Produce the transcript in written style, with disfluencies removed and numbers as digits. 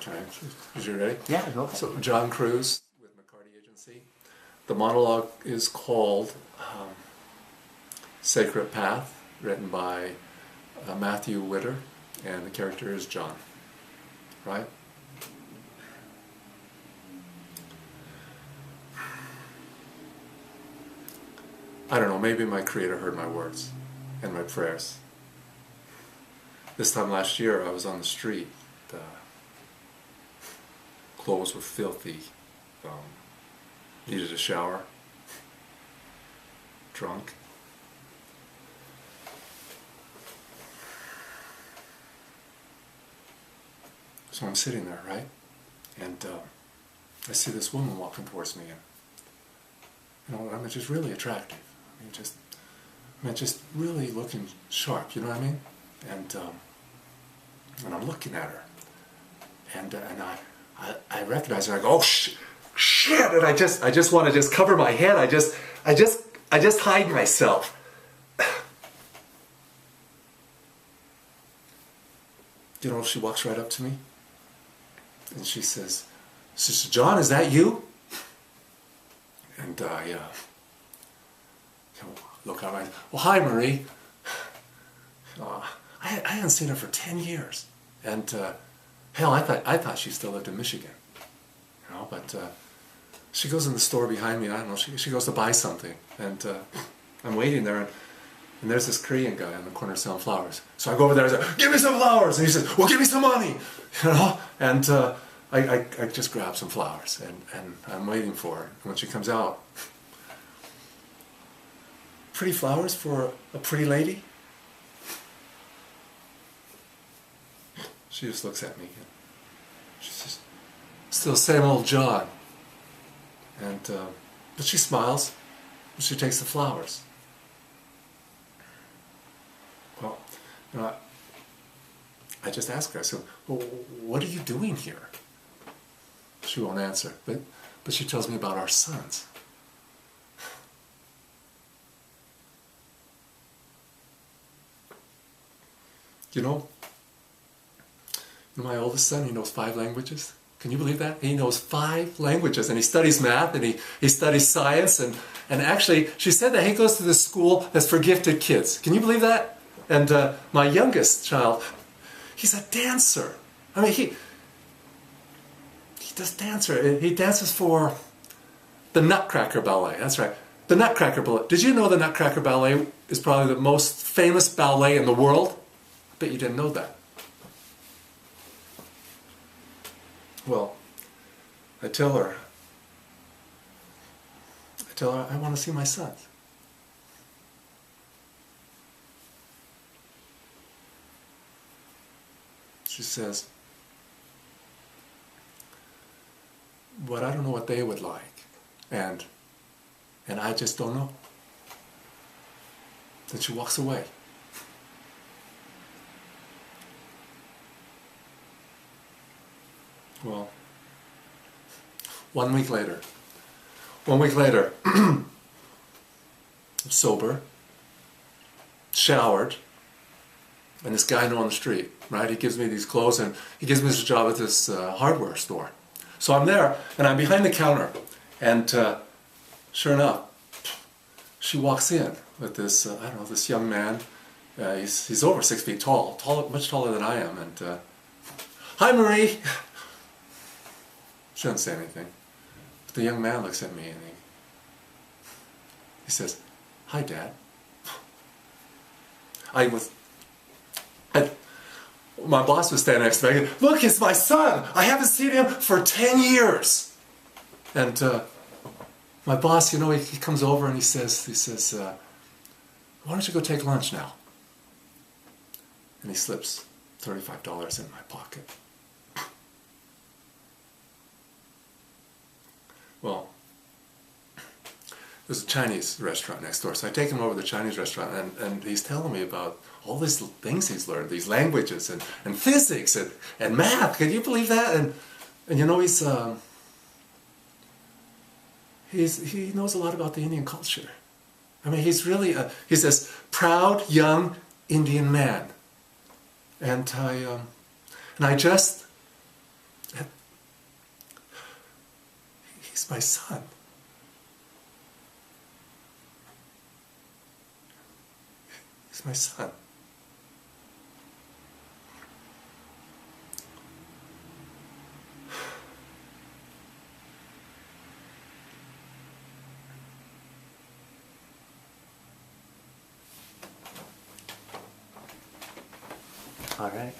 Okay, is you ready? Yeah, go ahead. So, John Cruz with McCarty Agency. The monologue is called Sacred Path, written by Matthew Witter, and the character is John. Right? I don't know, maybe my Creator heard my words and my prayers. This time last year, I was on the street. Clothes were filthy. Needed a shower. Drunk. So I'm sitting there, right? And I see this woman walking towards me, and I'm just really attractive. Just really looking sharp. You know what I mean? And I'm looking at her, and I recognize her. I go, oh shit! And I just want to just cover my head. I just hide myself. She walks right up to me, and she says, "John, is that you?" And look out. Well, hi, Marie. I hadn't seen her for 10 years, and hell, I thought she still lived in Michigan, But she goes in the store behind me. I don't know. She goes to buy something, and I'm waiting there, and there's this Korean guy on the corner selling flowers. So I go over there and I say, "Give me some flowers," and he says, "Well, give me some money," And I just grab some flowers, and I'm waiting for her. And when she comes out, pretty flowers for a pretty lady. She just looks at me, and she says, "Still same old John." And but she smiles, and she takes the flowers. Well, I just ask her. I said, "Well, what are you doing here?" She won't answer, but she tells me about our sons. My oldest son, he knows 5 languages. Can you believe that? He knows 5 languages, and he studies math, and he studies science, and actually, she said that he goes to this school that's for gifted kids. Can you believe that? And my youngest child, he's a dancer. He does dancer. He dances for the Nutcracker Ballet. That's right. The Nutcracker Ballet. Did you know the Nutcracker Ballet is probably the most famous ballet in the world? I bet you didn't know that. Well, I tell her I want to see my sons. She says, "But I don't know what they would like, and I just don't know." Then she walks away. Well, 1 week later, sober, showered, and this guy I know on the street, right? He gives me these clothes, and he gives me this job at this hardware store. So I'm there, and I'm behind the counter, and sure enough, she walks in with this, this young man. He's over 6 feet tall, much taller than I am, and "Hi, Marie." She doesn't say anything. But the young man looks at me, and he says, "Hi, Dad." My boss was standing next to me. "Look, it's my son. I haven't seen him for 10 years. And my boss, he comes over and he says, "Why don't you go take lunch now?" And he slips $35 in my pocket. Well, there's a Chinese restaurant next door, so I take him over to the Chinese restaurant, and he's telling me about all these things he's learned, these languages, and physics, and math. Can you believe that? And he knows a lot about the Indian culture. He's really he's this proud young Indian man, and I just He's my son. He's my son. All right.